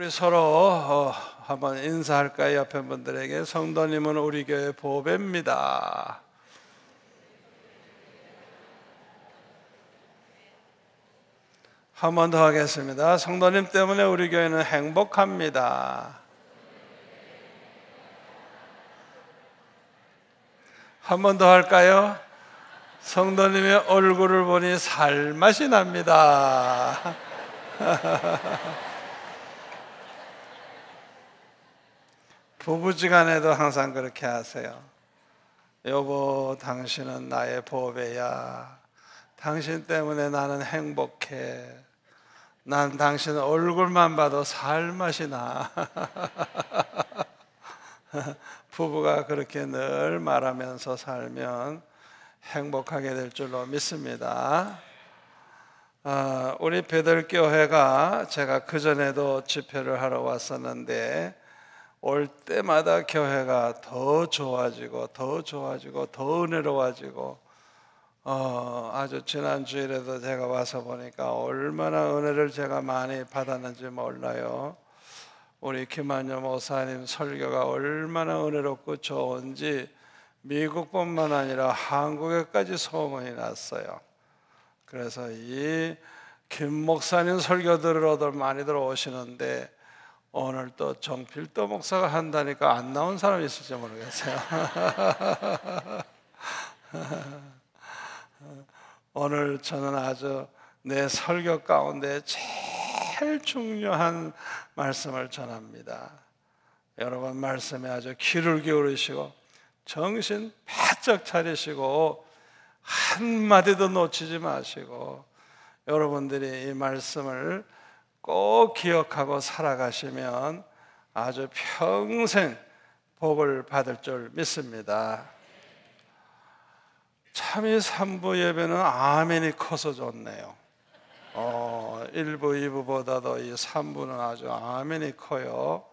우리 서로 한번 인사할까요? 옆에 분들에게. 성도님은 우리 교회 보배입니다. 한 번 더 하겠습니다. 성도님 때문에 우리 교회는 행복합니다. 한 번 더 할까요? 성도님의 얼굴을 보니 살맛이 납니다. 부부지간에도 항상 그렇게 하세요. 여보, 당신은 나의 보배야. 당신 때문에 나는 행복해. 난 당신 얼굴만 봐도 살맛이 나. 부부가 그렇게 늘 말하면서 살면 행복하게 될 줄로 믿습니다. 우리 베들교회가 제가 그전에도 집회를 하러 왔었는데 올 때마다 교회가 더 좋아지고 더 은혜로워지고 아주 지난 주일에도 제가 와서 보니까 얼마나 은혜를 제가 많이 받았는지 몰라요. 우리 김한여 목사님 설교가 얼마나 은혜롭고 좋은지 미국뿐만 아니라 한국에까지 소문이 났어요. 그래서 이 김 목사님 설교 들으러도 많이들 오시는데 오늘 또 정필도 목사가 한다니까 안 나온 사람이 있을지 모르겠어요. 오늘 저는 아주 내 설교 가운데 제일 중요한 말씀을 전합니다. 여러분 말씀에 아주 귀를 기울이시고 정신 바짝 차리시고 한마디도 놓치지 마시고 여러분들이 이 말씀을 꼭 기억하고 살아가시면 아주 평생 복을 받을 줄 믿습니다. 참 이 3부 예배는 아멘이 커서 좋네요. 1부, 2부보다도 이 3부는 아주 아멘이 커요.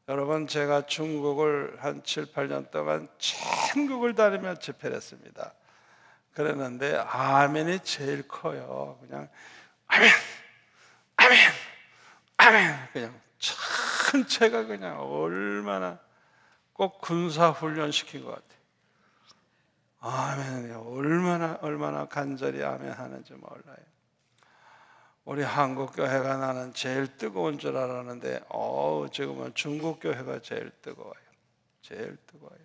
여러분 제가 중국을 한 7, 8년 동안 천국을 다니며 집회를 했습니다. 그랬는데 아멘이 제일 커요. 그냥 아멘, 아멘, 아멘. 그냥 전체가 그냥 얼마나 꼭 군사훈련 시킨 것 같아요. 아멘. 얼마나 간절히 아멘 하는지 몰라요. 우리 한국 교회가 나는 제일 뜨거운 줄 알았는데 지금은 중국 교회가 제일 뜨거워요. 제일 뜨거워요.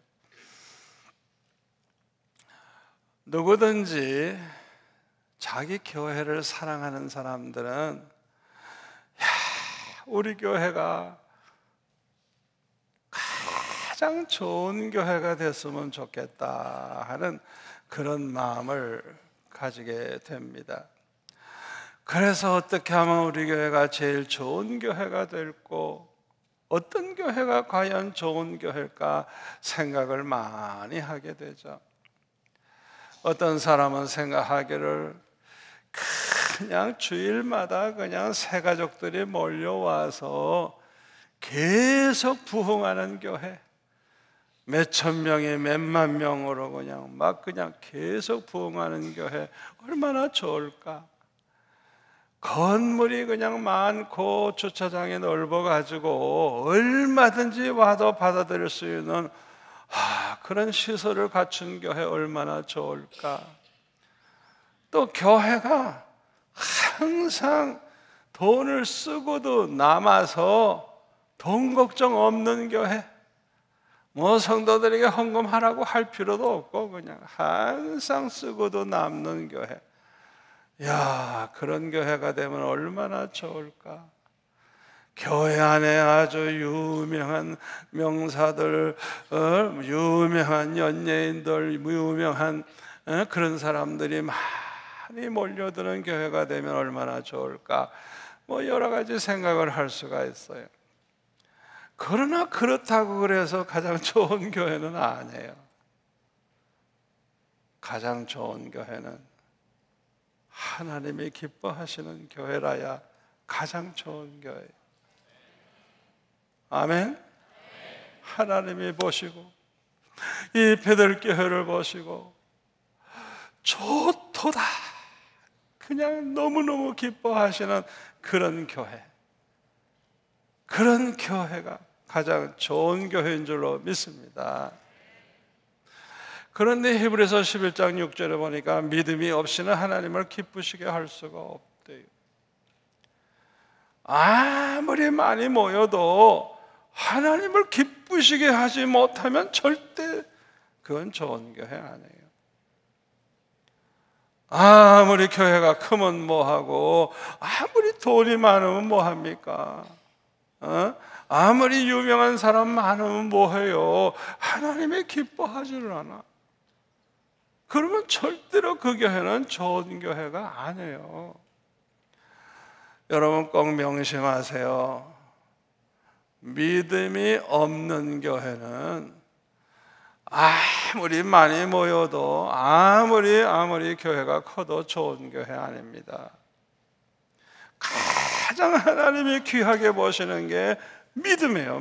누구든지 자기 교회를 사랑하는 사람들은 우리 교회가 가장 좋은 교회가 됐으면 좋겠다 하는 그런 마음을 가지게 됩니다. 그래서 어떻게 하면 우리 교회가 제일 좋은 교회가 될고 어떤 교회가 과연 좋은 교회일까 생각을 많이 하게 되죠. 어떤 사람은 생각하기를 그냥 주일마다 그냥 새 가족들이 몰려와서 계속 부흥하는 교회, 몇천 명이 몇만 명으로 그냥 계속 부흥하는 교회 얼마나 좋을까? 건물이 그냥 많고 주차장이 넓어가지고 얼마든지 와도 받아들일 수 있는 그런 시설을 갖춘 교회 얼마나 좋을까? 또 교회가 항상 돈을 쓰고도 남아서 돈 걱정 없는 교회, 뭐 성도들에게 헌금하라고 할 필요도 없고 그냥 항상 쓰고도 남는 교회. 그런 교회가 되면 얼마나 좋을까? 교회 안에 아주 유명한 명사들, 유명한 연예인들, 유명한 그런 사람들이 많이 몰려드는 교회가 되면 얼마나 좋을까? 뭐 여러 가지 생각을 할 수가 있어요. 그러나 그렇다고 그래서 가장 좋은 교회는 아니에요. 가장 좋은 교회는 하나님이 기뻐하시는 교회라야 가장 좋은 교회. 아멘. 하나님이 보시고 이 베들교회를 보시고 좋도다 그냥 너무너무 기뻐하시는 그런 교회, 그런 교회가 가장 좋은 교회인 줄로 믿습니다. 그런데 히브리서 11장 6절에 보니까 믿음이 없이는 하나님을 기쁘시게 할 수가 없대요. 아무리 많이 모여도 하나님을 기쁘시게 하지 못하면 절대 그건 좋은 교회 아니에요. 아무리 교회가 크면 뭐하고, 아무리 돈이 많으면 뭐합니까? 아무리 유명한 사람 많으면 뭐해요? 하나님이 기뻐하지를 않아. 그러면 절대로 그 교회는 좋은 교회가 아니에요. 여러분 꼭 명심하세요. 믿음이 없는 교회는 아무리 많이 모여도 아무리 교회가 커도 좋은 교회 아닙니다. 가장 하나님이 귀하게 보시는 게 믿음이에요.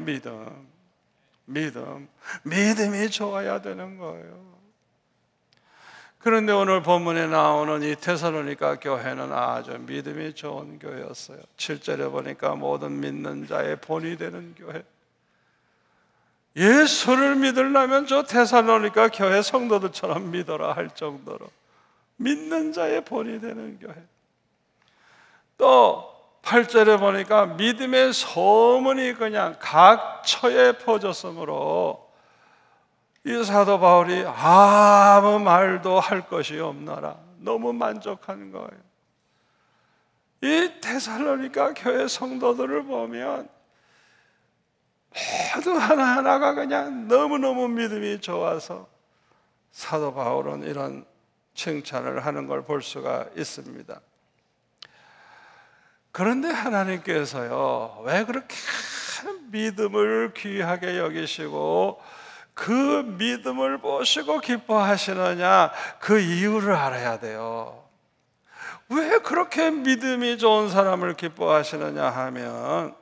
믿음이 좋아야 되는 거예요. 그런데 오늘 본문에 나오는 이 데살로니가 교회는 아주 믿음이 좋은 교회였어요. 7절에 보니까 모든 믿는 자의 본이 되는 교회. 예수를 믿으려면 저 데살로니가 교회 성도들처럼 믿어라 할 정도로 믿는 자의 본이 되는 교회. 또 8절에 보니까 믿음의 소문이 그냥 각 처에 퍼졌으므로 이 사도 바울이 아무 말도 할 것이 없노라. 너무 만족한 거예요. 이 데살로니가 교회 성도들을 보면 모두 하나하나가 그냥 너무너무 믿음이 좋아서 사도 바울은 이런 칭찬을 하는 걸 볼 수가 있습니다. 그런데 하나님께서요, 왜 그렇게 믿음을 귀하게 여기시고 그 믿음을 보시고 기뻐하시느냐, 그 이유를 알아야 돼요. 왜 그렇게 믿음이 좋은 사람을 기뻐하시느냐 하면,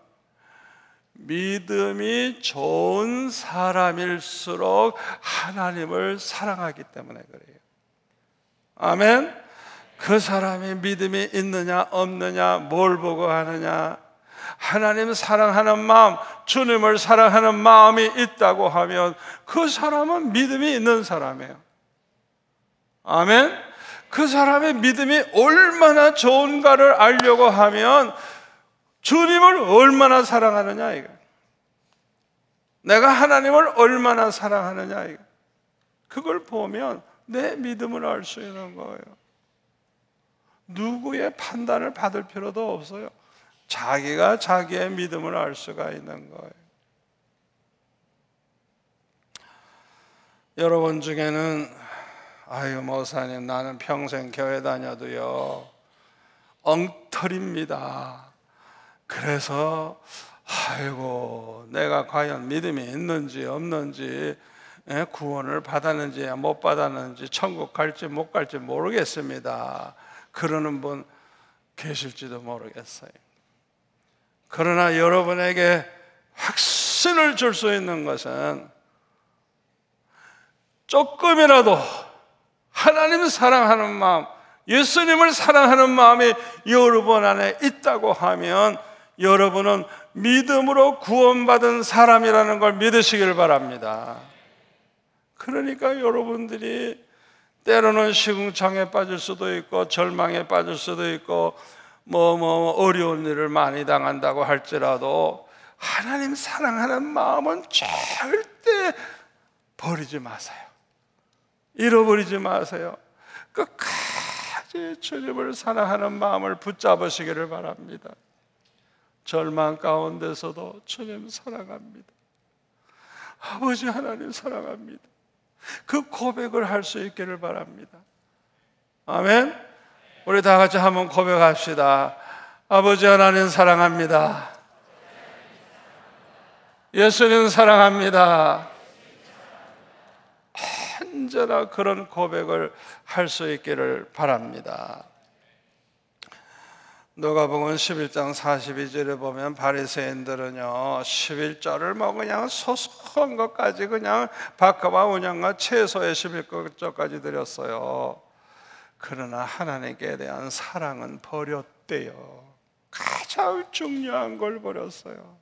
믿음이 좋은 사람일수록 하나님을 사랑하기 때문에 그래요. 아멘. 그 사람이 믿음이 있느냐 없느냐, 뭘 보고 하느냐, 하나님 사랑하는 마음, 주님을 사랑하는 마음이 있다고 하면 그 사람은 믿음이 있는 사람이에요. 아멘. 그 사람의 믿음이 얼마나 좋은가를 알려고 하면 주님을 얼마나 사랑하느냐 이거. 내가 하나님을 얼마나 사랑하느냐 이거. 그걸 보면 내 믿음을 알 수 있는 거예요. 누구의 판단을 받을 필요도 없어요. 자기가 자기의 믿음을 알 수가 있는 거예요. 여러분 중에는 아유 목사님 나는 평생 교회 다녀도요 엉터리입니다. 그래서 아이고 내가 과연 믿음이 있는지 없는지, 구원을 받았는지 못 받았는지, 천국 갈지 못 갈지 모르겠습니다. 그러는 분 계실지도 모르겠어요. 그러나 여러분에게 확신을 줄 수 있는 것은 조금이라도 하나님을 사랑하는 마음, 예수님을 사랑하는 마음이 여러분 안에 있다고 하면 여러분은 믿음으로 구원받은 사람이라는 걸 믿으시길 바랍니다. 그러니까 여러분들이 때로는 시궁창에 빠질 수도 있고 절망에 빠질 수도 있고 어려운 일을 많이 당한다고 할지라도 하나님 사랑하는 마음은 절대 버리지 마세요. 잃어버리지 마세요. 끝까지 주님을 사랑하는 마음을 붙잡으시기를 바랍니다. 절망 가운데서도 주님 사랑합니다. 아버지 하나님 사랑합니다. 그 고백을 할 수 있기를 바랍니다. 아멘. 우리 다 같이 한번 고백합시다. 아버지 하나님 사랑합니다. 예수님 사랑합니다. 언제나 그런 고백을 할 수 있기를 바랍니다. 누가복음 11장 42절에 보면 바리새인들은요 11절을 그냥 소소한 것까지 그냥 박하와 운양과 채소의 11절까지 드렸어요. 그러나 하나님께 대한 사랑은 버렸대요. 가장 중요한 걸 버렸어요.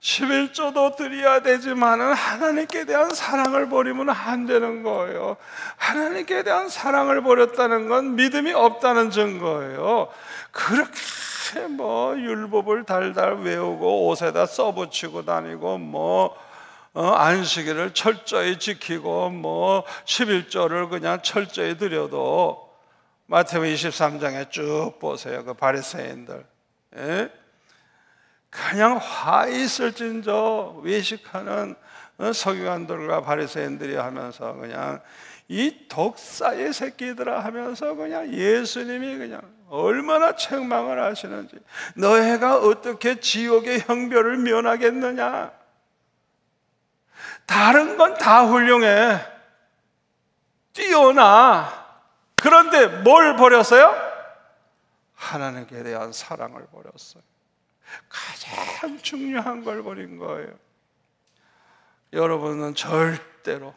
11조도 드려야 되지만은 하나님께 대한 사랑을 버리면 안 되는 거예요. 하나님께 대한 사랑을 버렸다는 건 믿음이 없다는 증거예요. 그렇게 율법을 달달 외우고 옷에다 써붙이고 다니고 안식일을 철저히 지키고 11조를 그냥 철저히 드려도 마태복음 23장에 쭉 보세요. 그 바리새인들, 예? 그냥 화 있을진저 외식하는 서기관들과 바리새인들이 하면서 그냥 이 독사의 새끼들아 하면서 그냥 예수님이 그냥 얼마나 책망을 하시는지, 너희가 어떻게 지옥의 형벌을 면하겠느냐? 다른 건 다 훌륭해, 뛰어나. 그런데 뭘 버렸어요? 하나님께 대한 사랑을 버렸어요. 가장 중요한 걸 버린 거예요. 여러분은 절대로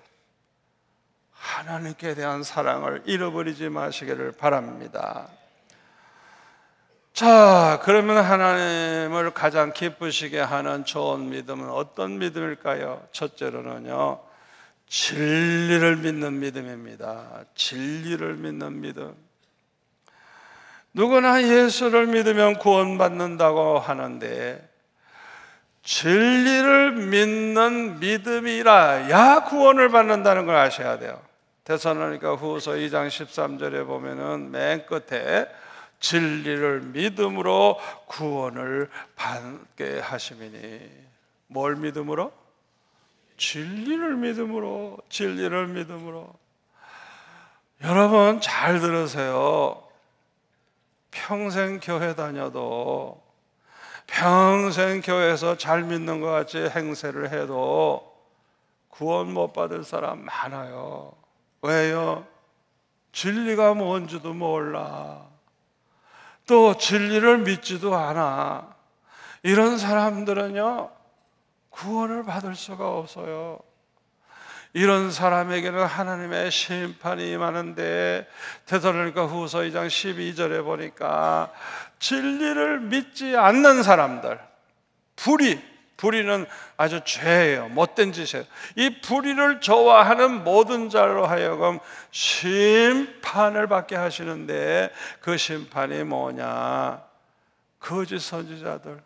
하나님께 대한 사랑을 잃어버리지 마시기를 바랍니다. 자, 그러면 하나님을 가장 기쁘시게 하는 좋은 믿음은 어떤 믿음일까요? 첫째로는요, 진리를 믿는 믿음입니다. 진리를 믿는 믿음. 누구나 예수를 믿으면 구원받는다고 하는데, 진리를 믿는 믿음이라야 구원을 받는다는 걸 아셔야 돼요. 데살로니가 후서 2장 13절에 보면은 맨 끝에 진리를 믿음으로 구원을 받게 하심이니. 뭘 믿음으로? 진리를 믿음으로. 진리를 믿음으로. 여러분 잘 들으세요. 평생 교회 다녀도, 평생 교회에서 잘 믿는 것 같이 행세를 해도 구원 못 받을 사람 많아요. 왜요? 진리가 뭔지도 몰라. 또 진리를 믿지도 않아. 이런 사람들은요, 구원을 받을 수가 없어요. 이런 사람에게는 하나님의 심판이 임하는데, 데살로니가 후서 2장 12절에 보니까 진리를 믿지 않는 사람들, 불의는 아주 죄예요. 못된 짓이에요. 이 불의를 좋아하는 모든 자로 하여금 심판을 받게 하시는데, 그 심판이 뭐냐? 거짓 선지자들,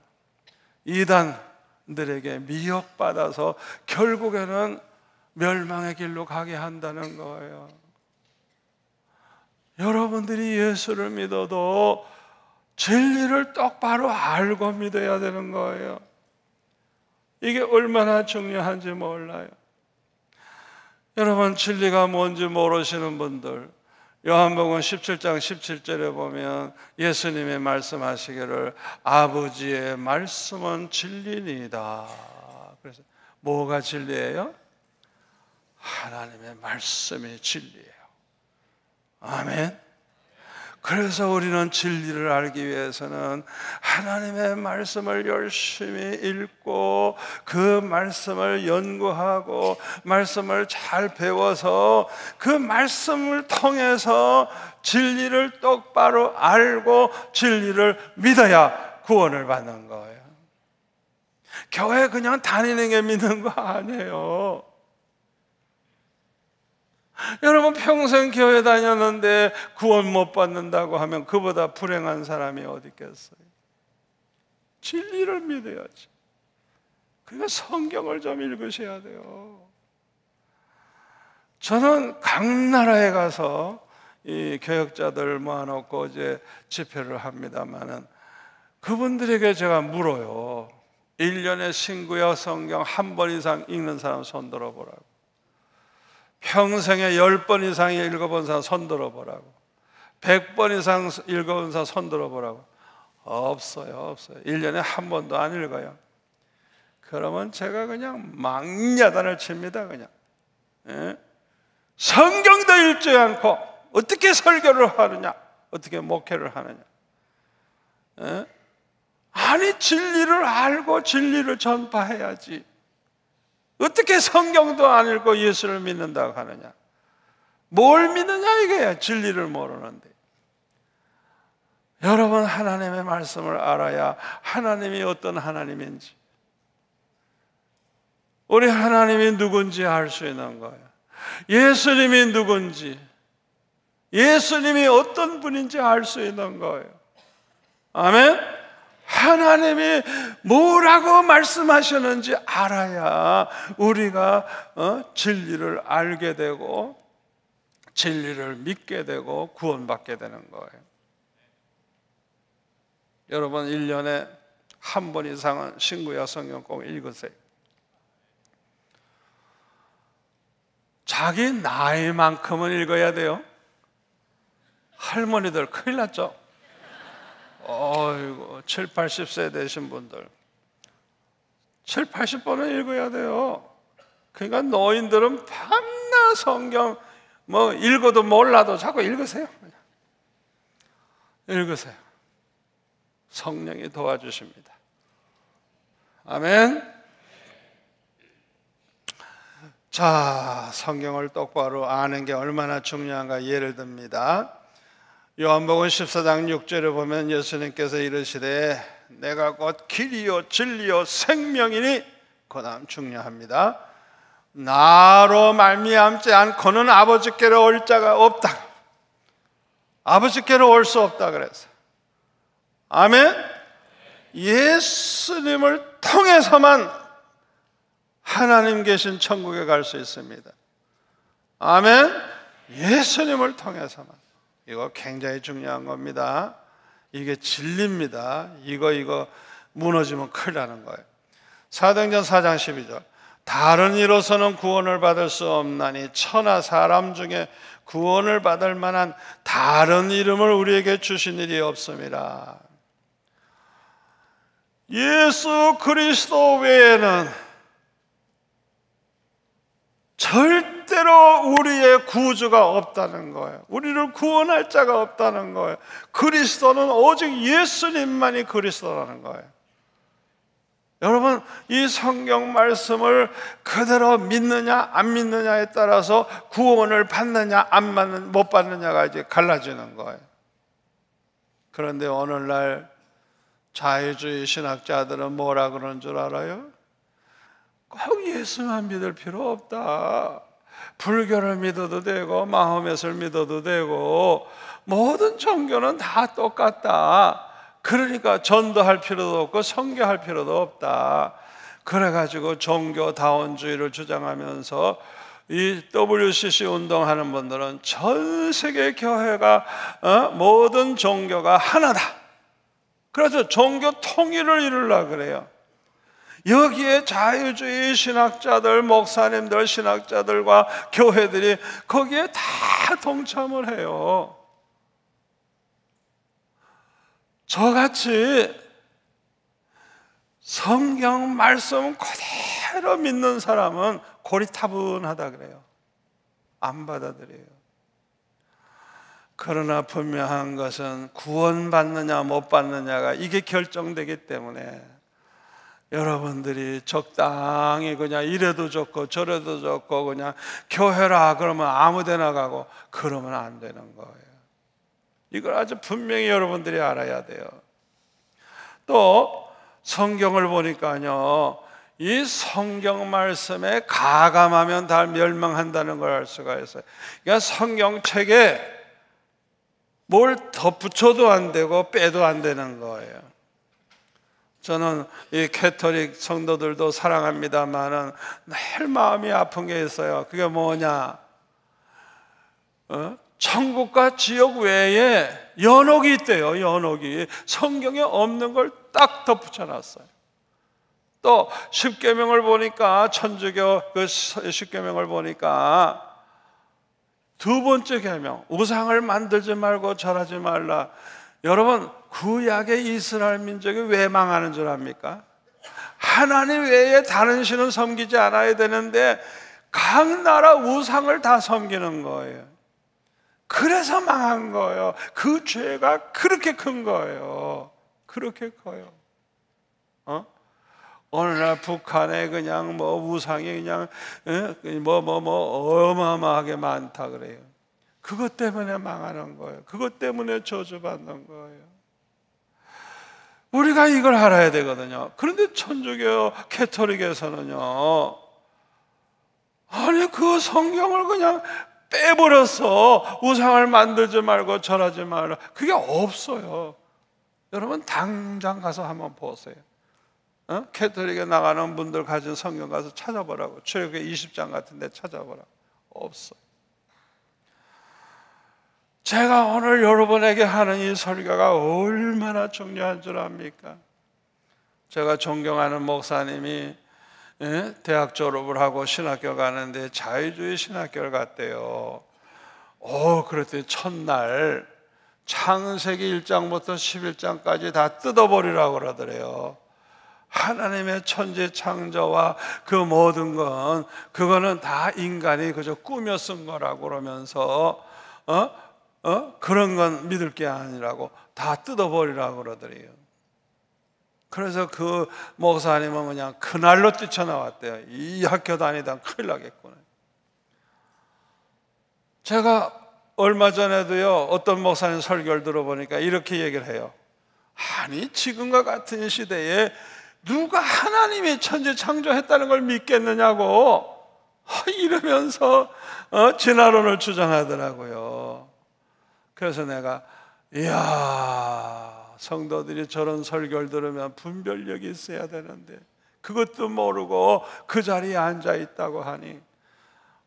이단들에게 미혹받아서 결국에는 멸망의 길로 가게 한다는 거예요. 여러분들이 예수를 믿어도 진리를 똑바로 알고 믿어야 되는 거예요. 이게 얼마나 중요한지 몰라요. 여러분, 진리가 뭔지 모르시는 분들, 요한복음 17장 17절에 보면 예수님이 말씀하시기를 아버지의 말씀은 진리니이다. 그래서 뭐가 진리예요? 하나님의 말씀이 진리예요. 아멘. 그래서 우리는 진리를 알기 위해서는 하나님의 말씀을 열심히 읽고 그 말씀을 연구하고 말씀을 잘 배워서 그 말씀을 통해서 진리를 똑바로 알고 진리를 믿어야 구원을 받는 거예요. 교회 그냥 다니는 게 믿는 거 아니에요. 여러분 평생 교회 다녔는데 구원 못 받는다고 하면 그보다 불행한 사람이 어디 있겠어요? 진리를 믿어야지. 그러니까 성경을 좀 읽으셔야 돼요. 저는 각 나라에 가서 이 교역자들 모아놓고 이제 집회를 합니다만은 그분들에게 제가 물어요. 1년에 신구약 성경 한 번 이상 읽는 사람 손 들어보라고. 평생에 10번 이상 읽어본 사람 손 들어보라고. 100번 이상 읽어본 사람 손 들어보라고. 없어요. 1년에 한 번도 안 읽어요. 그러면 제가 그냥 망야단을 칩니다. 그냥. 예? 성경도 읽지 않고 어떻게 설교를 하느냐, 어떻게 목회를 하느냐. 예? 아니 진리를 알고 진리를 전파해야지. 어떻게 성경도 안 읽고 예수를 믿는다고 하느냐? 뭘 믿느냐 이거야. 진리를 모르는데. 여러분 하나님의 말씀을 알아야 하나님이 어떤 하나님인지, 우리 하나님이 누군지 알 수 있는 거예요. 예수님이 누군지, 예수님이 어떤 분인지 알 수 있는 거예요. 아멘? 하나님이 뭐라고 말씀하셨는지 알아야 우리가 진리를 알게 되고 진리를 믿게 되고 구원받게 되는 거예요. 여러분 1년에 한 번 이상은 신구약 성경 꼭 읽으세요. 자기 나이만큼은 읽어야 돼요. 할머니들 큰일 났죠? 어이구, 7, 80세 되신 분들 7, 80번은 읽어야 돼요. 그러니까 노인들은 밤낮 성경 읽어도 몰라도 자꾸 읽으세요. 읽으세요. 성령이 도와주십니다. 아멘. 자, 성경을 똑바로 아는 게 얼마나 중요한가 예를 듭니다. 요한복음 14장 6절에 보면 예수님께서 이르시되 내가 곧 길이요 진리요 생명이니, 그 다음 중요합니다. 나로 말미암지 않고는 아버지께로 올 자가 없다. 아버지께로 올 수 없다 그래서. 아멘. 예수님을 통해서만 하나님 계신 천국에 갈 수 있습니다. 아멘. 예수님을 통해서만. 이거 굉장히 중요한 겁니다. 이게 진리입니다. 이거 무너지면 큰일 나는 거예요. 사도행전 4장 12절 다른 이로서는 구원을 받을 수 없나니 천하 사람 중에 구원을 받을 만한 다른 이름을 우리에게 주신 일이 없음이라. 예수 그리스도 외에는 절대로 우리의 구주가 없다는 거예요. 우리를 구원할 자가 없다는 거예요. 그리스도는 오직 예수님만이 그리스도라는 거예요. 여러분, 이 성경 말씀을 그대로 믿느냐 안 믿느냐에 따라서 구원을 받느냐 못 받느냐가 이제 갈라지는 거예요. 그런데 오늘날 자유주의 신학자들은 뭐라 그러는 줄 알아요? 꼭 예수만 믿을 필요 없다. 불교를 믿어도 되고 마호멧을 믿어도 되고 모든 종교는 다 똑같다. 그러니까 전도할 필요도 없고 선교할 필요도 없다. 그래가지고 종교다원주의를 주장하면서 이 WCC 운동하는 분들은 전 세계 교회가 모든 종교가 하나다. 그래서 종교 통일을 이루려고 그래요. 여기에 자유주의 신학자들, 목사님들, 신학자들과 교회들이 거기에 다 동참을 해요. 저같이 성경 말씀 그대로 믿는 사람은 고리타분하다 그래요. 안 받아들여요. 그러나 분명한 것은 구원받느냐 못 받느냐가 이게 결정되기 때문에 여러분들이 적당히 그냥 이래도 좋고 저래도 좋고 그냥 교회라 그러면 아무 데나 가고 그러면 안 되는 거예요. 이걸 아주 분명히 여러분들이 알아야 돼요. 또 성경을 보니까요, 이 성경 말씀에 가감하면 다 멸망한다는 걸 알 수가 있어요. 그러니까 성경책에 뭘 덧붙여도 안 되고 빼도 안 되는 거예요. 저는 이 캐톨릭 성도들도 사랑합니다만은 늘 마음이 아픈 게 있어요. 그게 뭐냐? 천국과 지옥 외에 연옥이 있대요. 연옥이 성경에 없는 걸 딱 덧붙여놨어요. 또 십계명을 보니까 천주교 그 십계명을 보니까 두 번째 계명, 우상을 만들지 말고 절하지 말라. 여러분, 구약의 이스라엘 민족이 왜 망하는 줄 압니까? 하나님 외에 다른 신은 섬기지 않아야 되는데 각 나라 우상을 다 섬기는 거예요. 그래서 망한 거예요. 그 죄가 그렇게 큰 거예요. 그렇게 커요. 어느 날 북한에 그냥 우상이 그냥 어마어마하게 많다 그래요. 그것 때문에 망하는 거예요. 그것 때문에 저주받는 거예요. 우리가 이걸 알아야 되거든요. 그런데 천주교 캐톨릭에서는요, 아니 그 성경을 그냥 빼버려서 우상을 만들지 말고 절하지 말라, 그게 없어요. 여러분 당장 가서 한번 보세요. 캐톨릭에 나가는 분들 가진 성경 가서 찾아보라고. 출애굽기 20장 같은 데 찾아보라고. 없어. 제가 오늘 여러분에게 하는 이 설교가 얼마나 중요한 줄 압니까? 제가 존경하는 목사님이 대학 졸업을 하고 신학교 가는데 자유주의 신학교를 갔대요. 그랬더니 첫날 창세기 1장부터 11장까지 다 뜯어버리라고 그러더래요. 하나님의 천지 창조와 그 모든 건, 그거는 다 인간이 그저 꾸며 쓴 거라고 그러면서 그런 건 믿을 게 아니라고 다 뜯어버리라고 그러더래요. 그래서 그 목사님은 그냥 그날로 뛰쳐나왔대요. 이 학교 다니다 큰일 나겠구나. 제가 얼마 전에도요, 어떤 목사님 설교를 들어보니까 이렇게 얘기를 해요. 아니 지금과 같은 시대에 누가 하나님이 천지 창조했다는 걸 믿겠느냐고 이러면서 진화론을 주장하더라고요. 그래서 내가 이야, 성도들이 저런 설교를 들으면 분별력이 있어야 되는데 그것도 모르고 그 자리에 앉아 있다고 하니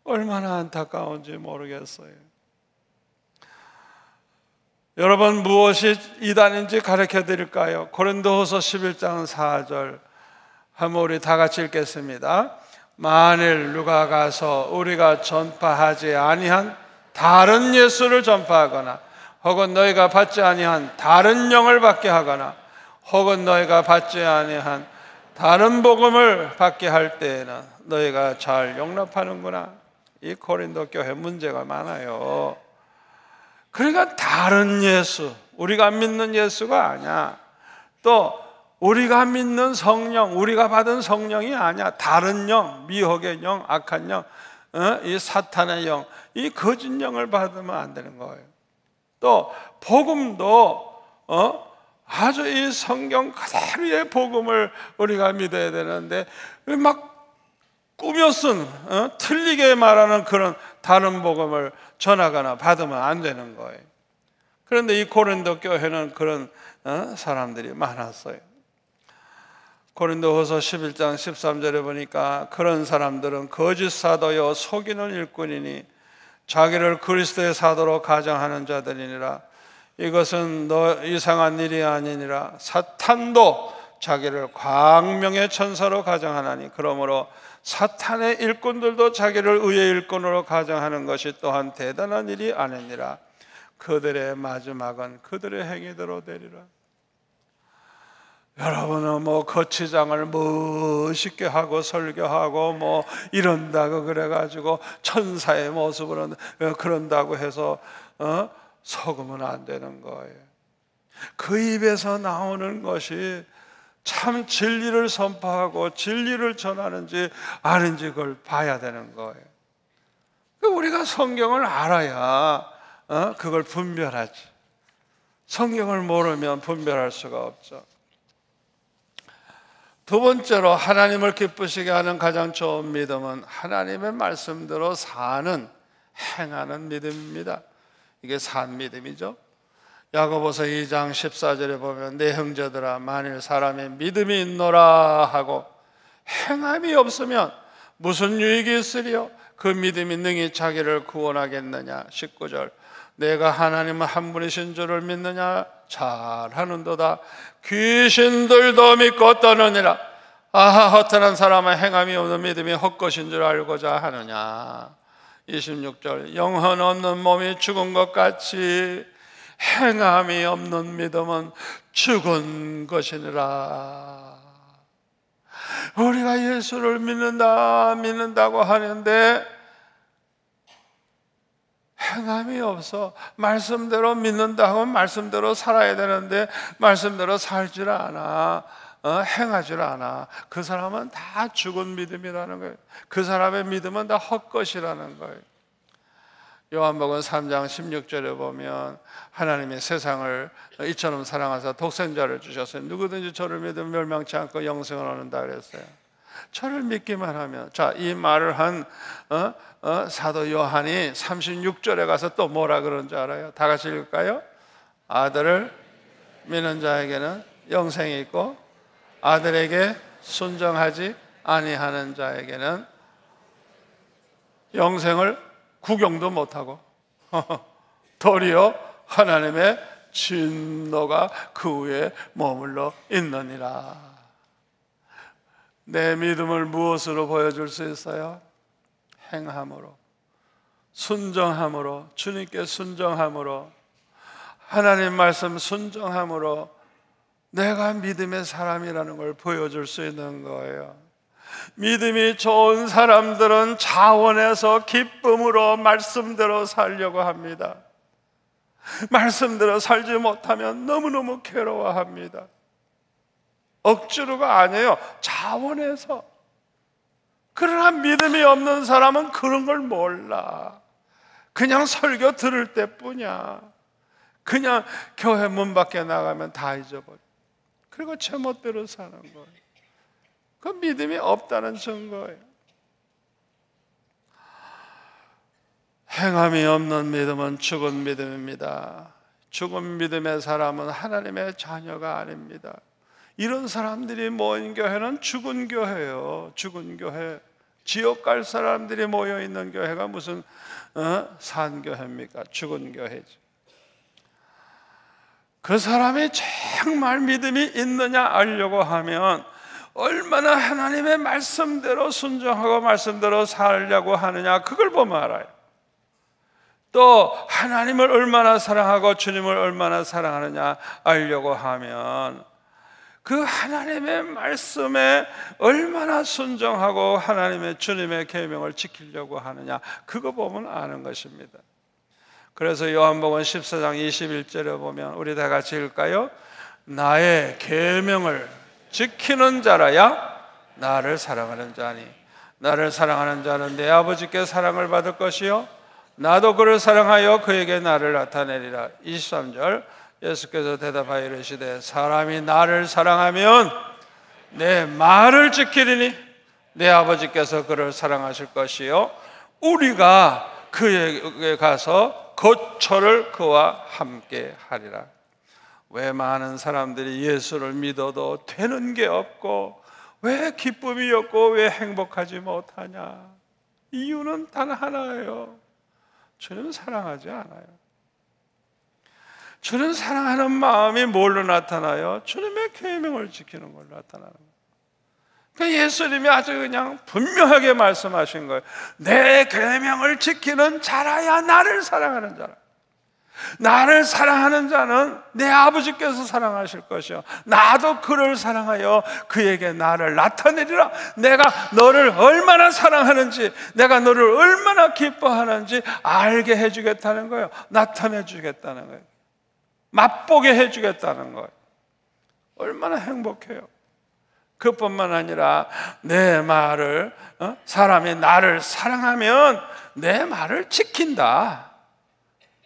얼마나 안타까운지 모르겠어요. 여러분, 무엇이 이단인지 가르쳐 드릴까요? 고린도후서 11장 4절 한번 우리 다 같이 읽겠습니다. 만일 누가 가서 우리가 전파하지 아니한 다른 예수를 전파하거나 혹은 너희가 받지 아니한 다른 영을 받게 하거나 혹은 너희가 받지 아니한 다른 복음을 받게 할 때에는 너희가 잘 용납하는구나. 이 고린도 교회 문제가 많아요. 그러니까 다른 예수, 우리가 믿는 예수가 아니야. 또 우리가 믿는 성령, 우리가 받은 성령이 아니야. 다른 영, 미혹의 영, 악한 영, 이 사탄의 영, 이 거짓 영을 받으면 안 되는 거예요. 또 복음도 아주 이 성경 그대로의 복음을 우리가 믿어야 되는데 막 꾸며 쓴 틀리게 말하는 그런 다른 복음을 전하거나 받으면 안 되는 거예요. 그런데 이 고린도 교회는 그런 사람들이 많았어요. 고린도후서 11장 13절에 보니까 그런 사람들은 거짓 사도요 속이는 일꾼이니 자기를 그리스도의 사도로 가정하는 자들이니라. 이것은 이상한 일이 아니니라. 사탄도 자기를 광명의 천사로 가정하나니 그러므로 사탄의 일꾼들도 자기를 의의 일꾼으로 가정하는 것이 또한 대단한 일이 아니니라. 그들의 마지막은 그들의 행위대로 되리라. 여러분은 거치장을 멋있게 하고 설교하고 이런다고 그래가지고 천사의 모습으로 그런다고 해서 속으면 안 되는 거예요. 그 입에서 나오는 것이 참 진리를 선포하고 진리를 전하는지 아닌지 그걸 봐야 되는 거예요. 우리가 성경을 알아야 그걸 분별하지. 성경을 모르면 분별할 수가 없죠. 두 번째로 하나님을 기쁘시게 하는 가장 좋은 믿음은 하나님의 말씀대로 사는, 행하는 믿음입니다. 이게 산 믿음이죠. 야고보서 2장 14절에 보면 내 형제들아 만일 사람의 믿음이 있노라 하고 행함이 없으면 무슨 유익이 있으리요? 그 믿음이 능히 자기를 구원하겠느냐. 19절 내가 하나님은 한 분이신 줄을 믿느냐? 잘하는도다. 귀신들도 믿고 떠느니라. 아하, 허탄한 사람은 행함이 없는 믿음이 헛것인 줄 알고자 하느냐. 26절 영혼 없는 몸이 죽은 것 같이 행함이 없는 믿음은 죽은 것이니라. 우리가 예수를 믿는다고 하는데 행함이 없어. 말씀대로 믿는다고 말씀대로 살아야 되는데 말씀대로 살질 않아. 행하질 않아. 그 사람은 다 죽은 믿음이라는 거예요. 그 사람의 믿음은 다 헛것이라는 거예요. 요한복음 3장 16절에 보면 하나님이 세상을 이처럼 사랑하사 독생자를 주셨어요. 누구든지 저를 믿으면 멸망치 않고 영생을 얻는다 그랬어요. 저를 믿기만 하면. 자, 이 말을 한 사도 요한이 36절에 가서 또 뭐라 그런 줄 알아요? 다 같이 읽을까요? 아들을 믿는 자에게는 영생이 있고 아들에게 순종하지 아니하는 자에게는 영생을 구경도 못하고 도리어 하나님의 진노가 그 위에 머물러 있느니라. 내 믿음을 무엇으로 보여줄 수 있어요? 행함으로, 순종함으로, 주님께 순종함으로, 하나님 말씀 순종함으로 내가 믿음의 사람이라는 걸 보여줄 수 있는 거예요. 믿음이 좋은 사람들은 자원해서 기쁨으로 말씀대로 살려고 합니다. 말씀대로 살지 못하면 너무너무 괴로워합니다. 억지로가 아니에요. 자원해서. 그러나 믿음이 없는 사람은 그런 걸 몰라. 그냥 설교 들을 때뿐이야. 그냥 교회 문 밖에 나가면 다 잊어버려. 그리고 제멋대로 사는 거예요. 그 믿음이 없다는 증거예요. 행함이 없는 믿음은 죽은 믿음입니다. 죽은 믿음의 사람은 하나님의 자녀가 아닙니다. 이런 사람들이 모인 교회는 죽은 교회예요. 죽은 교회. 지옥 갈 사람들이 모여 있는 교회가 무슨 산 교회입니까? 죽은 교회죠. 그 사람이 정말 믿음이 있느냐 알려고 하면 얼마나 하나님의 말씀대로 순종하고 말씀대로 살려고 하느냐, 그걸 보면 알아요. 또 하나님을 얼마나 사랑하고 주님을 얼마나 사랑하느냐 알려고 하면 그 하나님의 말씀에 얼마나 순종하고 하나님의 주님의 계명을 지키려고 하느냐, 그거 보면 아는 것입니다. 그래서 요한복음 14장 21절에 보면 우리 다 같이 읽을까요? 나의 계명을 지키는 자라야 나를 사랑하는 자니 나를 사랑하는 자는 내 아버지께 사랑을 받을 것이요 나도 그를 사랑하여 그에게 나를 나타내리라. 23절 예수께서 대답하여 이르시되 사람이 나를 사랑하면 내 말을 지키리니 내 아버지께서 그를 사랑하실 것이요 우리가 그에게 가서 거처를 그와 함께 하리라. 왜 많은 사람들이 예수를 믿어도 되는 게 없고 왜 기쁨이 없고 왜 행복하지 못하냐? 이유는 단 하나예요. 주는 사랑하지 않아요. 주는 사랑하는 마음이 뭘로 나타나요? 주님의 계명을 지키는 걸로 나타나는 거예요. 그러니까 예수님이 아주 그냥 분명하게 말씀하신 거예요. 내 계명을 지키는 자라야 나를 사랑하는 자라. 나를 사랑하는 자는 내 아버지께서 사랑하실 것이요 나도 그를 사랑하여 그에게 나를 나타내리라. 내가 너를 얼마나 사랑하는지, 내가 너를 얼마나 기뻐하는지 알게 해주겠다는 거예요. 나타내 주겠다는 거예요. 맛보게 해주겠다는 거예요. 얼마나 행복해요. 그뿐만 아니라 내 말을, 사람이 나를 사랑하면 내 말을 지킨다.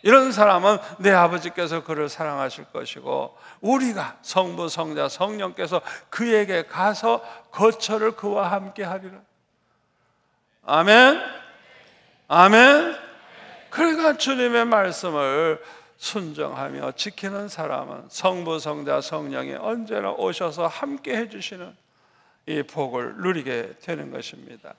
이런 사람은 내 아버지께서 그를 사랑하실 것이고 우리가 성부, 성자, 성령께서 그에게 가서 거처를 그와 함께 하리라. 아멘. 아멘. 그러니까 주님의 말씀을 순종하며 지키는 사람은 성부, 성자, 성령이 언제나 오셔서 함께 해주시는 이 복을 누리게 되는 것입니다.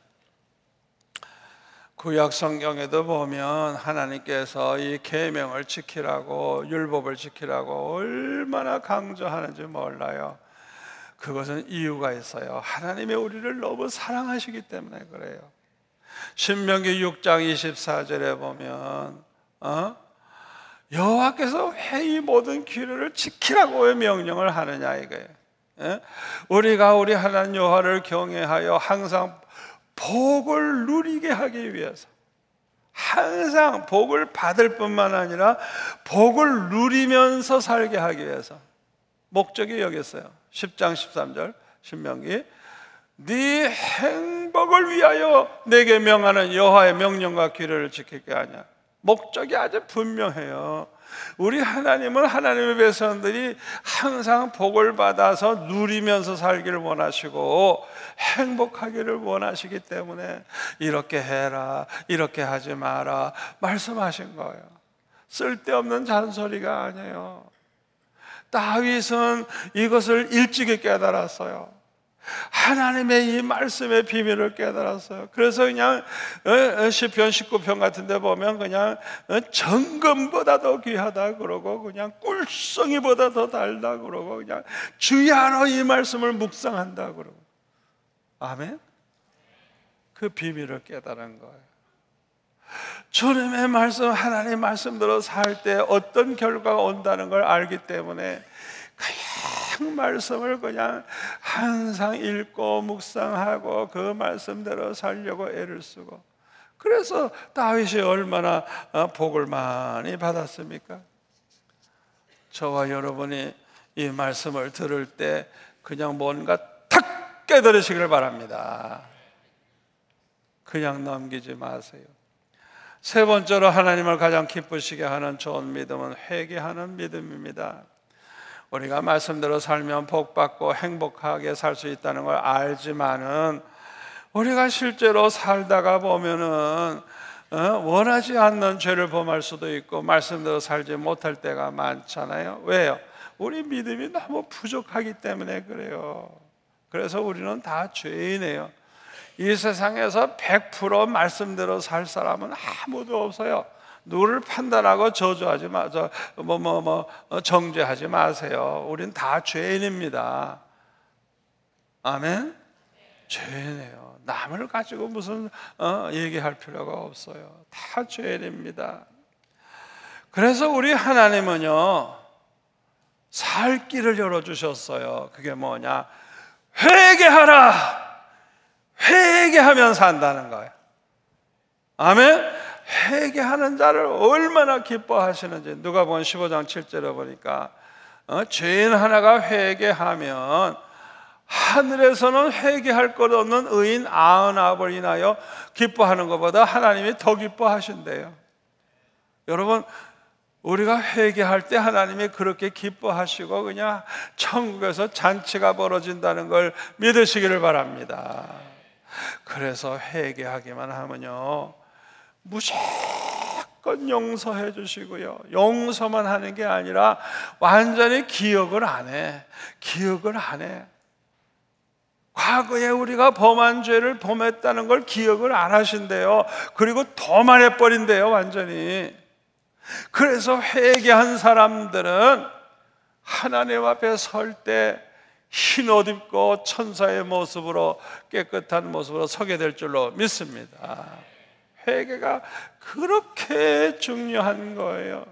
구약 성경에도 보면 하나님께서 이 계명을 지키라고, 율법을 지키라고 얼마나 강조하는지 몰라요. 그것은 이유가 있어요. 하나님이 우리를 너무 사랑하시기 때문에 그래요. 신명기 6장 24절에 보면 여호와께서 왜 이 모든 규례를 지키라고 왜 명령을 하느냐 이거예요. 우리가 우리 하나님 여호와를 경외하여 항상 복을 누리게 하기 위해서, 항상 복을 받을 뿐만 아니라 복을 누리면서 살게 하기 위해서 목적이 여기 있어요. 10장 13절 신명기, 네 행복을 위하여 내게 명하는 여호와의 명령과 규례를 지킬 게 아니야. 목적이 아주 분명해요. 우리 하나님은 하나님의 백성들이 항상 복을 받아서 누리면서 살기를 원하시고 행복하기를 원하시기 때문에 이렇게 해라, 이렇게 하지 마라 말씀하신 거예요. 쓸데없는 잔소리가 아니에요. 다윗은 이것을 일찍이 깨달았어요. 하나님의 이 말씀의 비밀을 깨달았어요. 그래서 그냥 시편 19편 같은 데 보면 그냥 정금보다 더 귀하다 그러고 그냥 꿀송이보다 더 달다 그러고 그냥 주의 안에 이 말씀을 묵상한다 그러고. 아멘. 그 비밀을 깨달은 거예요. 주님의 말씀, 하나님의 말씀대로 살 때 어떤 결과가 온다는 걸 알기 때문에 그냥 말씀을 그냥 항상 읽고 묵상하고 그 말씀대로 살려고 애를 쓰고. 그래서 다윗이 얼마나 복을 많이 받았습니까? 저와 여러분이 이 말씀을 들을 때 그냥 뭔가 탁 깨달으시길 바랍니다. 그냥 넘기지 마세요. 세 번째로 하나님을 가장 기쁘시게 하는 좋은 믿음은 회개하는 믿음입니다. 우리가 말씀대로 살면 복받고 행복하게 살 수 있다는 걸 알지만은 우리가 실제로 살다가 보면은 원하지 않는 죄를 범할 수도 있고 말씀대로 살지 못할 때가 많잖아요. 왜요? 우리 믿음이 너무 부족하기 때문에 그래요. 그래서 우리는 다 죄인이에요. 이 세상에서 100% 말씀대로 살 사람은 아무도 없어요. 누구를 판단하고 저주하지 정죄하지 마세요. 우린 다 죄인입니다. 아멘. 죄인이에요. 남을 가지고 무슨 얘기할 필요가 없어요. 다 죄인입니다. 그래서 우리 하나님은요 살 길을 열어주셨어요. 그게 뭐냐? 회개하라. 회개하면 산다는 거예요. 아멘. 회개하는 자를 얼마나 기뻐하시는지 누가복음 15장 7절에 보니까 죄인 하나가 회개하면 하늘에서는 회개할 것 없는 의인 99을 인하여 기뻐하는 것보다 하나님이 더 기뻐하신대요. 여러분, 우리가 회개할 때 하나님이 그렇게 기뻐하시고 그냥 천국에서 잔치가 벌어진다는 걸 믿으시기를 바랍니다. 그래서 회개하기만 하면요 무조건 용서해 주시고요, 용서만 하는 게 아니라 완전히 기억을 안 해. 과거에 우리가 범한 죄를 범했다는 걸 기억을 안 하신대요. 그리고 더 말해버린대요, 완전히. 그래서 회개한 사람들은 하나님 앞에 설 때 흰 옷 입고 천사의 모습으로 깨끗한 모습으로 서게 될 줄로 믿습니다. 회개가 그렇게 중요한 거예요.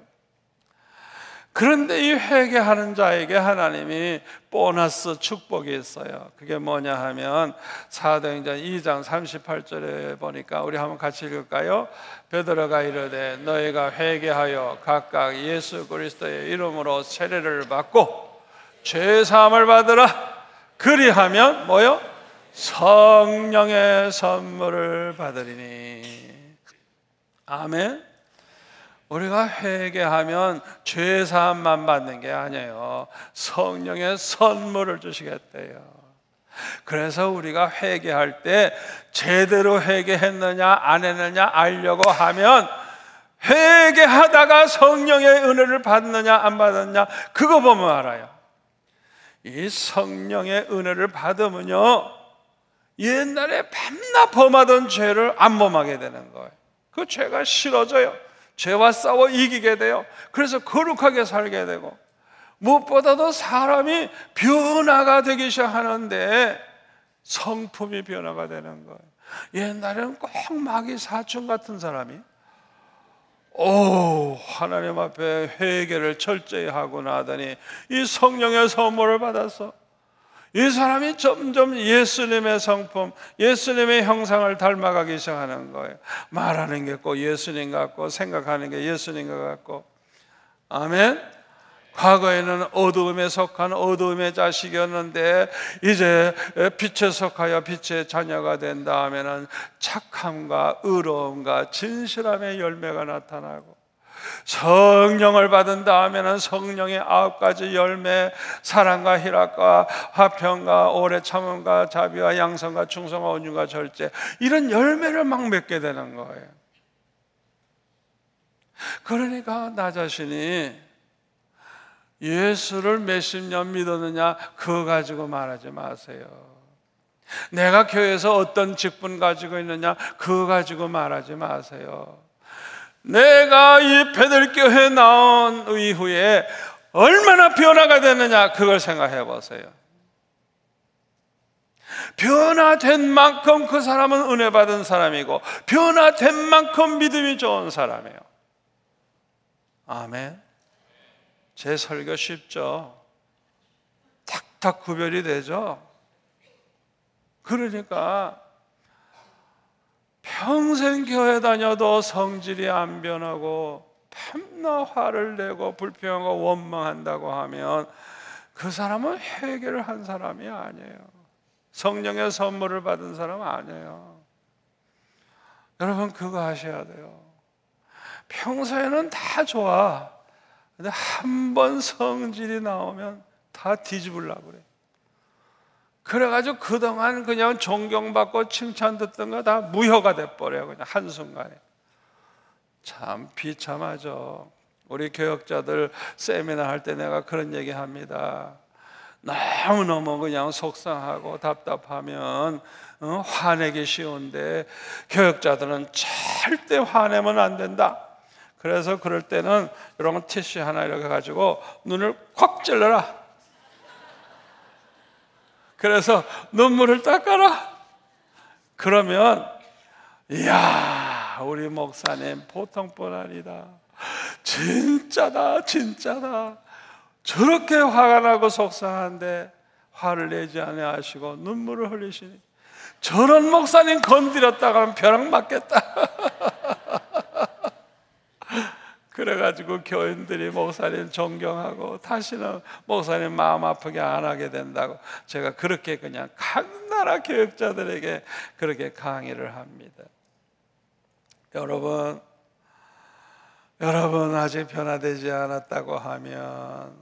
그런데 이 회개하는 자에게 하나님이 보너스 축복이 있어요. 그게 뭐냐 하면 사도행전 2장 38절에 보니까 우리 한번 같이 읽을까요? 베드로가 이르되 너희가 회개하여 각각 예수 그리스도의 이름으로 세례를 받고 죄 사함을 받으라. 그리하면 뭐요? 성령의 선물을 받으리니. 아멘. 우리가 회개하면 죄 사함만 받는 게 아니에요. 성령의 선물을 주시겠대요. 그래서 우리가 회개할 때 제대로 회개했느냐 안 했느냐 알려고 하면 회개하다가 성령의 은혜를 받느냐 안 받느냐 그거 보면 알아요. 이 성령의 은혜를 받으면요 옛날에 밤낮 범하던 죄를 안 범하게 되는 거예요. 그 죄가 싫어져요. 죄와 싸워 이기게 돼요. 그래서 거룩하게 살게 되고, 무엇보다도 사람이 변화가 되기 시작하는데 성품이 변화가 되는 거예요. 옛날에는 꼭 마귀 사춘 같은 사람이 하나님 앞에 회개를 철저히 하고 나더니 이 성령의 선물을 받았어. 이 사람이 점점 예수님의 성품, 예수님의 형상을 닮아가기 시작하는 거예요. 말하는 게 꼭 예수님 같고 생각하는 게 예수님 같고. 아멘. 과거에는 어두움에 속한 어두움의 자식이었는데 이제 빛에 속하여 빛의 자녀가 된 다음에는 착함과 의로움과 진실함의 열매가 나타나고, 성령을 받은 다음에는 성령의 9가지 열매, 사랑과 희락과 화평과 오래 참음과 자비와 양선과 충성과 온유와 절제, 이런 열매를 막 맺게 되는 거예요. 그러니까 나 자신이 예수를 몇십 년 믿었느냐 그거 가지고 말하지 마세요. 내가 교회에서 어떤 직분 가지고 있느냐 그거 가지고 말하지 마세요. 내가 이 베들교회에 나온 이후에 얼마나 변화가 됐느냐 그걸 생각해 보세요. 변화된 만큼 그 사람은 은혜 받은 사람이고, 변화된 만큼 믿음이 좋은 사람이에요. 아멘. 제 설교 쉽죠? 탁탁 구별이 되죠? 그러니까 평생 교회 다녀도 성질이 안 변하고 밤낮 화를 내고 불평하고 원망한다고 하면 그 사람은 회개를 한 사람이 아니에요. 성령의 선물을 받은 사람은 아니에요. 여러분 그거 아셔야 돼요. 평소에는 다 좋아. 근데 한 번 성질이 나오면 다 뒤집으려고 그래. 그래가지고 그동안 그냥 존경받고 칭찬 듣던 거 다 무효가 돼버려요. 그냥 한순간에. 참 비참하죠. 우리 교역자들 세미나 할 때 내가 그런 얘기 합니다. 너무너무 그냥 속상하고 답답하면 화내기 쉬운데 교역자들은 절대 화내면 안 된다. 그래서 그럴 때는 이런 티슈 하나 이렇게 가지고 눈을 콱 찔러라. 그래서 눈물을 닦아라. 그러면 이야 우리 목사님 보통뿐 아니다. 진짜다 진짜다. 저렇게 화가 나고 속상한데 화를 내지 아니하시고 눈물을 흘리시니 저런 목사님 건드렸다가는 벼락 맞겠다. 그래가지고 교인들이 목사님 존경하고 다시는 목사님 마음 아프게 안 하게 된다고 제가 그렇게 그냥 각 나라 교역자들에게 그렇게 강의를 합니다. 여러분 아직 변화되지 않았다고 하면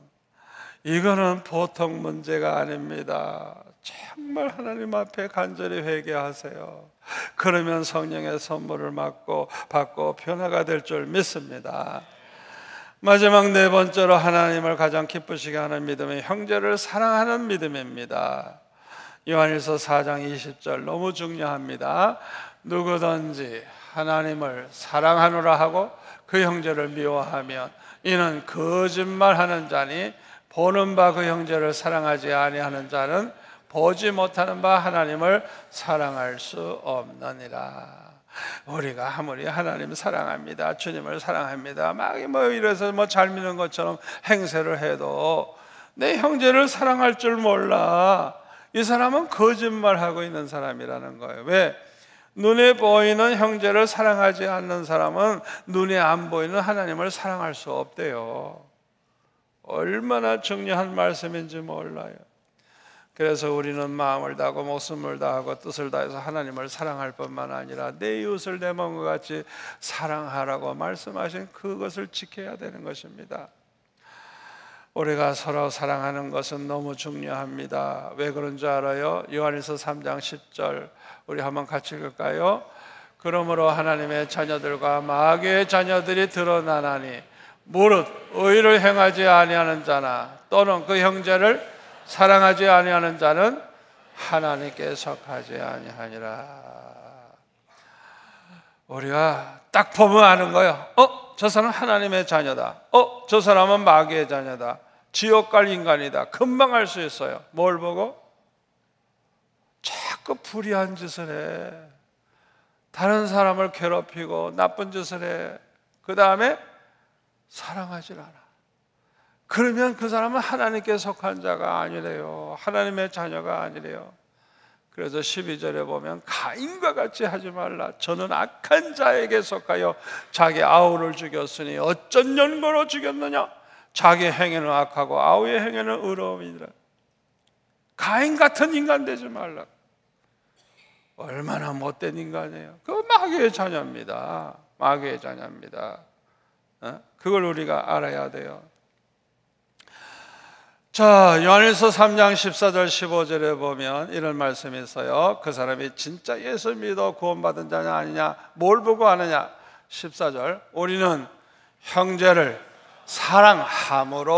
이거는 보통 문제가 아닙니다. 정말 하나님 앞에 간절히 회개하세요. 그러면 성령의 선물을 받고 변화가 될 줄 믿습니다. 마지막 네 번째로 하나님을 가장 기쁘시게 하는 믿음은 형제를 사랑하는 믿음입니다. 요한일서 4장 20절 너무 중요합니다. 누구든지 하나님을 사랑하노라 하고 그 형제를 미워하면 이는 거짓말하는 자니 보는 바 그 형제를 사랑하지 아니하는 자는 보지 못하는 바 하나님을 사랑할 수 없느니라. 우리가 아무리 하나님 사랑합니다, 주님을 사랑합니다, 막 이래서 잘 믿는 것처럼 행세를 해도 내 형제를 사랑할 줄 몰라. 이 사람은 거짓말하고 있는 사람이라는 거예요. 왜? 눈에 보이는 형제를 사랑하지 않는 사람은 눈에 안 보이는 하나님을 사랑할 수 없대요. 얼마나 중요한 말씀인지 몰라요. 그래서 우리는 마음을 다하고 목숨을 다하고 뜻을 다해서 하나님을 사랑할 뿐만 아니라 내 이웃을 내 몸과 같이 사랑하라고 말씀하신 그것을 지켜야 되는 것입니다. 우리가 서로 사랑하는 것은 너무 중요합니다. 왜 그런 줄 알아요? 요한일서 3장 10절 우리 한번 같이 읽을까요? 그러므로 하나님의 자녀들과 마귀의 자녀들이 드러나나니 무릇 의를 행하지 아니하는 자나 또는 그 형제를 사랑하지 아니하는 자는 하나님께 속하지 아니하니라. 우리가 딱 보면 아는 거예요. 저 사람은 하나님의 자녀다. 저 사람은 마귀의 자녀다. 지옥 갈 인간이다. 금방 알 수 있어요. 뭘 보고? 자꾸 불의한 짓을 해. 다른 사람을 괴롭히고 나쁜 짓을 해. 그 다음에 사랑하지 않아. 그러면 그 사람은 하나님께 속한 자가 아니래요. 하나님의 자녀가 아니래요. 그래서 12절에 보면 가인과 같이 하지 말라. 저는 악한 자에게 속하여 자기 아우를 죽였으니 어쩐 연고로 죽였느냐. 자기 행위는 악하고 아우의 행위는 의로움이니라. 가인 같은 인간 되지 말라. 얼마나 못된 인간이에요. 그 마귀의 자녀입니다. 마귀의 자녀입니다. 그걸 우리가 알아야 돼요. 자, 요한일서 3장 14절 15절에 보면 이런 말씀이 있어요. 그 사람이 진짜 예수 믿어 구원받은 자냐 아니냐, 뭘 보고 아느냐. 14절, 우리는 형제를 사랑함으로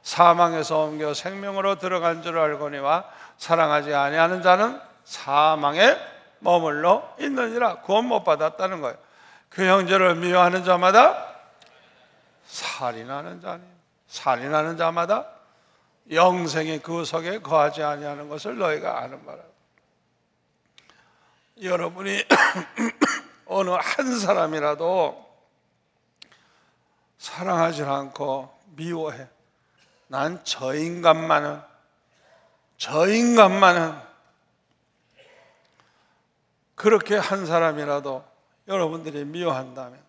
사망에서 옮겨 생명으로 들어간 줄 알거니와 사랑하지 아니하는 자는 사망에 머물러 있느니라. 구원 못 받았다는 거예요. 그 형제를 미워하는 자마다 살인하는 자니, 살인하는 자마다 영생의 그 속에 거하지 아니하는 것을 너희가 아는 바라. 여러분이 어느 한 사람이라도 사랑하지 않고 미워해. 난 저 인간만은 그렇게 한 사람이라도 여러분들이 미워한다면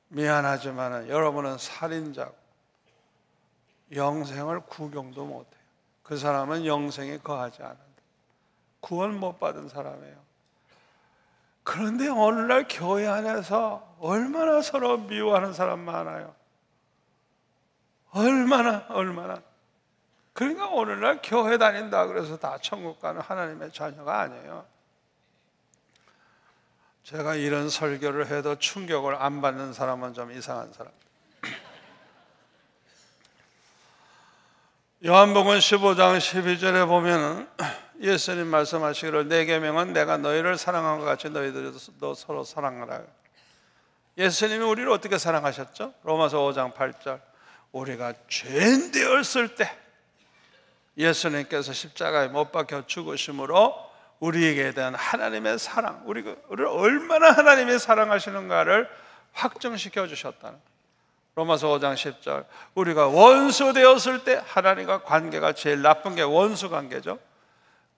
미안하지만 여러분은 살인자고 영생을 구경도 못해요. 그 사람은 영생에 거하지 않는다. 구원 못 받은 사람이에요. 그런데 오늘날 교회 안에서 얼마나 서로 미워하는 사람 많아요. 얼마나. 그러니까 오늘날 교회 다닌다 그래서 다 천국 가는 하나님의 자녀가 아니에요. 제가 이런 설교를 해도 충격을 안 받는 사람은 좀 이상한 사람. 요한복음 15장 12절에 보면은 예수님 말씀하시기를 내 계명은 내가 너희를 사랑한 것 같이 너희들도 서로 사랑하라. 예수님이 우리를 어떻게 사랑하셨죠? 로마서 5장 8절, 우리가 죄인 되었을 때 예수님께서 십자가에 못 박혀 죽으심으로 우리에게 대한 하나님의 사랑, 우리를 얼마나 하나님이 사랑하시는가를 확정시켜 주셨다는 거예요. 로마서 5장 10절, 우리가 원수 되었을 때 하나님과 관계가 제일 나쁜 게 원수 관계죠.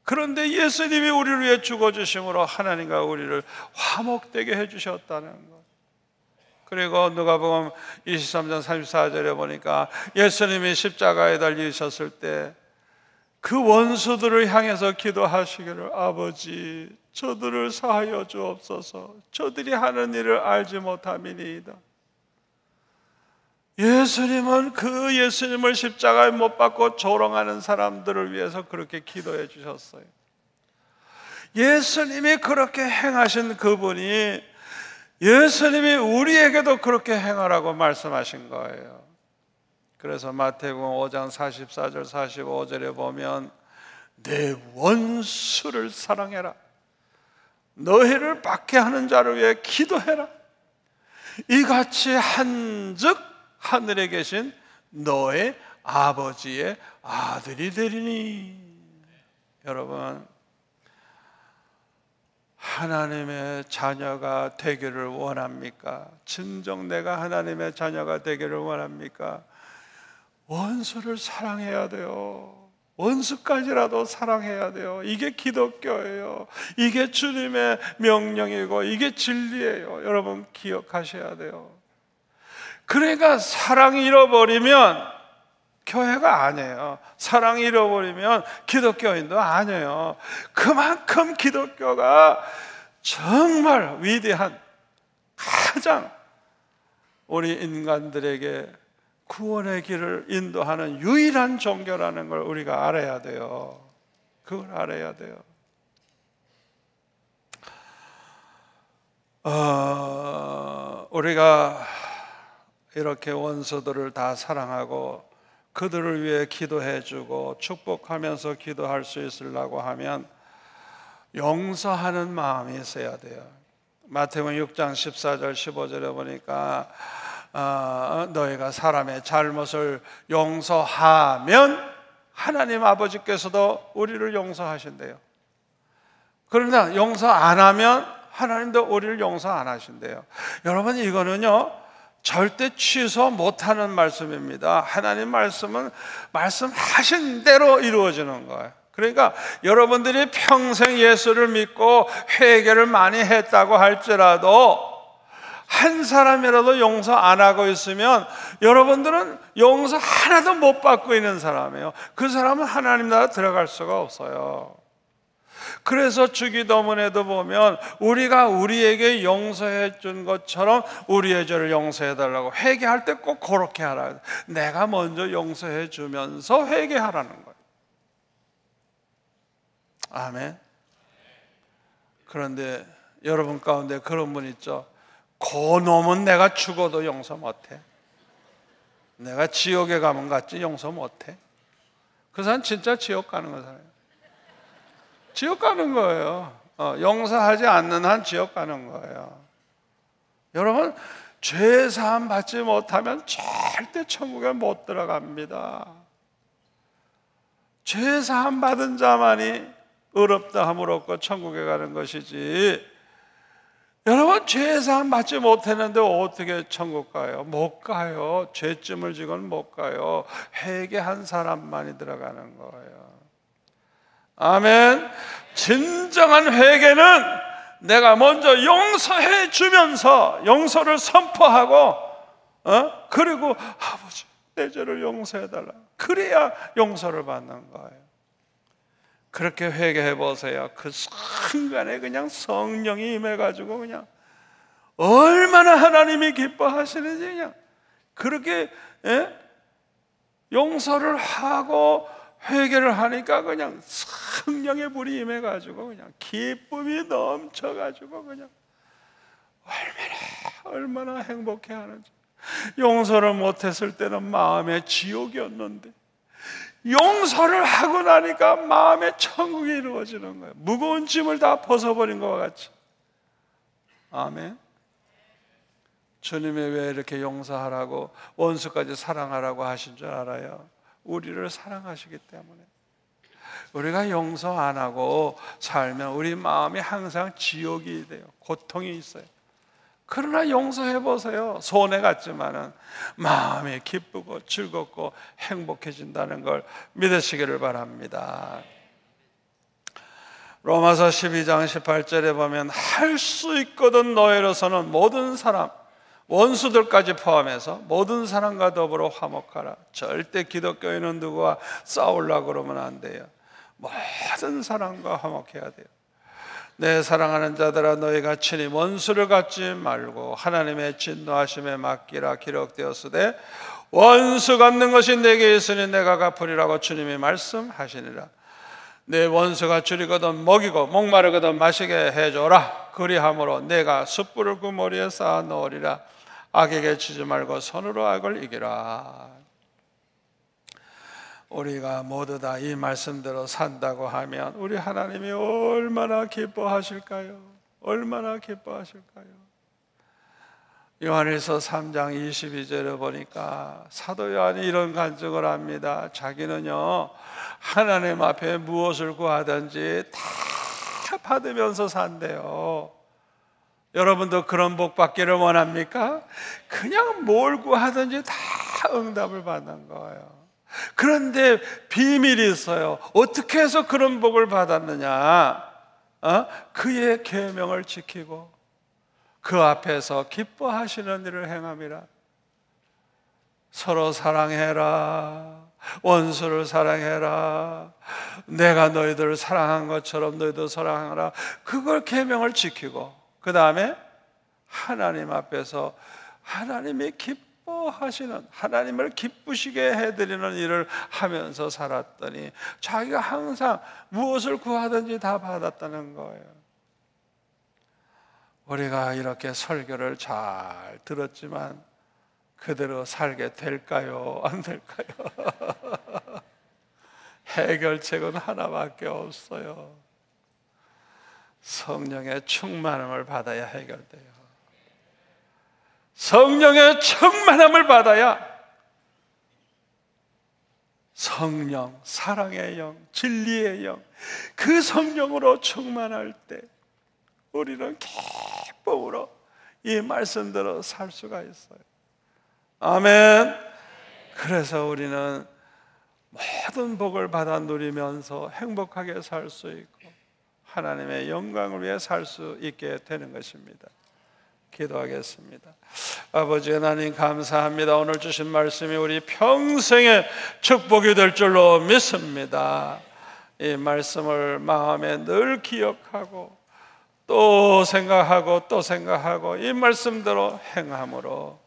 그런데 예수님이 우리를 위해 죽어주심으로 하나님과 우리를 화목되게 해주셨다는 것. 그리고 누가복음 23장 34절에 보니까 예수님이 십자가에 달리셨을 때 그 원수들을 향해서 기도하시기를 아버지 저들을 사하여 주옵소서 저들이 하는 일을 알지 못함이니이다. 예수님은 그 예수님을 십자가에 못 박고 조롱하는 사람들을 위해서 그렇게 기도해 주셨어요. 예수님이 그렇게 행하신 그분이 예수님이 우리에게도 그렇게 행하라고 말씀하신 거예요. 그래서 마태복음 5장 44절 45절에 보면 내 원수를 사랑해라, 너희를 박해 하는 자를 위해 기도해라, 이같이 한즉 하늘에 계신 너의 아버지의 아들이 되리니. 여러분, 하나님의 자녀가 되기를 원합니까? 진정 내가 하나님의 자녀가 되기를 원합니까? 원수를 사랑해야 돼요. 원수까지라도 사랑해야 돼요. 이게 기독교예요. 이게 주님의 명령이고 이게 진리예요. 여러분 기억하셔야 돼요. 그러니까 사랑이 잃어버리면 교회가 아니에요. 사랑이 잃어버리면 기독교인도 아니에요. 그만큼 기독교가 정말 위대한, 가장 우리 인간들에게 구원의 길을 인도하는 유일한 종교라는 걸 우리가 알아야 돼요. 그걸 알아야 돼요. 우리가 이렇게 원수들을 다 사랑하고 그들을 위해 기도해주고 축복하면서 기도할 수 있으려고 하면 용서하는 마음이 있어야 돼요. 마태복음 6장 14절 15절에 보니까 너희가 사람의 잘못을 용서하면 하나님 아버지께서도 우리를 용서하신대요. 그러나 용서 안 하면 하나님도 우리를 용서 안 하신대요. 여러분, 이거는요 절대 취소 못하는 말씀입니다. 하나님 말씀은 말씀하신 대로 이루어지는 거예요. 그러니까 여러분들이 평생 예수를 믿고 회개를 많이 했다고 할지라도 한 사람이라도 용서 안 하고 있으면 여러분들은 용서 하나도 못 받고 있는 사람이에요. 그 사람은 하나님 나라 들어갈 수가 없어요. 그래서 주기도문에도 보면 우리가 우리에게 용서해 준 것처럼 우리의 죄를 용서해 달라고, 회개할 때 꼭 그렇게 하라. 내가 먼저 용서해 주면서 회개하라는 거예요. 아멘. 그런데 여러분 가운데 그런 분 있죠? 그놈은 내가 죽어도 용서 못해. 내가 지옥에 가면 갔지 용서 못해. 그 사람 진짜 지옥 가는 거잖아요. 지옥 가는 거예요. 용서하지 않는 한 지옥 가는 거예요. 여러분, 죄 사함 받지 못하면 절대 천국에 못 들어갑니다. 죄 사함 받은 자만이 의롭다 함을 얻고 천국에 가는 것이지, 여러분 죄 사함 받지 못했는데 어떻게 천국 가요? 못 가요. 죄짐을 지고는 못 가요. 회개한 사람만이 들어가는 거예요. 아멘. 진정한 회개는 내가 먼저 용서해 주면서 용서를 선포하고, 그리고 아버지 내 죄를 용서해 달라. 그래야 용서를 받는 거예요. 그렇게 회개해 보세요. 그 순간에 그냥 성령이 임해가지고 그냥 얼마나 하나님이 기뻐하시는지, 그냥 그렇게 용서를 하고 회개를 하니까 그냥 성령의 불이 임해가지고 그냥 기쁨이 넘쳐가지고 그냥 얼마나 행복해하는지. 용서를 못했을 때는 마음의 지옥이었는데 용서를 하고 나니까 마음의 천국이 이루어지는 거예요. 무거운 짐을 다 벗어버린 것과 같이. 아멘. 주님이 왜 이렇게 용서하라고, 원수까지 사랑하라고 하신 줄 알아요? 우리를 사랑하시기 때문에. 우리가 용서 안 하고 살면 우리 마음이 항상 지옥이 돼요. 고통이 있어요. 그러나 용서해 보세요. 손해 같지만은 마음이 기쁘고 즐겁고 행복해진다는 걸 믿으시기를 바랍니다. 로마서 12장 18절에 보면 할 수 있거든 너희로서는 모든 사람, 원수들까지 포함해서 모든 사람과 더불어 화목하라. 절대 기독교인은 누구와 싸우려고 그러면 안 돼요. 모든 사람과 화목해야 돼요. 내 사랑하는 자들아, 너희가 친히 원수를 갖지 말고 하나님의 진노하심에 맡기라. 기록되었으되 원수 갚는 것이 내게 있으니 내가 갚으리라고 주님이 말씀하시니라. 내 원수가 줄이거든 먹이고 목마르거든 마시게 해줘라. 그리함으로 내가 숯불을 그 머리에 쌓아 놓으리라. 악에게 치지 말고 손으로 악을 이기라. 우리가 모두 다 이 말씀대로 산다고 하면 우리 하나님이 얼마나 기뻐하실까요? 얼마나 기뻐하실까요? 요한일서 3장 22절에 보니까 사도 요한이 이런 간증을 합니다. 자기는요, 하나님 앞에 무엇을 구하든지 다 받으면서 산대요. 여러분도 그런 복 받기를 원합니까? 그냥 뭘 구하든지 다 응답을 받는 거예요. 그런데 비밀이 있어요. 어떻게 해서 그런 복을 받았느냐? 그의 계명을 지키고 그 앞에서 기뻐하시는 일을 행함이라. 서로 사랑해라. 원수를 사랑해라. 내가 너희들을 사랑한 것처럼 너희도 사랑하라. 그걸 계명을 지키고 그 다음에 하나님 앞에서 하나님이 기뻐하시는, 하나님을 기쁘시게 해드리는 일을 하면서 살았더니 자기가 항상 무엇을 구하든지 다 받았다는 거예요. 우리가 이렇게 설교를 잘 들었지만 그대로 살게 될까요? 안 될까요? 해결책은 하나밖에 없어요. 성령의 충만함을 받아야 해결돼요. 성령의 충만함을 받아야 성령, 사랑의 영, 진리의 영, 그 성령으로 충만할 때 우리는 기쁨으로 이 말씀대로 살 수가 있어요. 아멘. 그래서 우리는 모든 복을 받아 누리면서 행복하게 살 수 있고 하나님의 영광을 위해 살 수 있게 되는 것입니다. 기도하겠습니다. 아버지 하나님 감사합니다. 오늘 주신 말씀이 우리 평생의 축복이 될 줄로 믿습니다. 이 말씀을 마음에 늘 기억하고 또 생각하고 또 생각하고 이 말씀대로 행함으로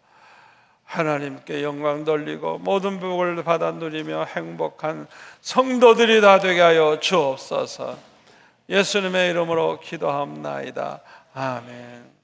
하나님께 영광 돌리고 모든 복을 받아 누리며 행복한 성도들이 다 되게 하여 주옵소서. 예수님의 이름으로 기도합나이다. 아멘.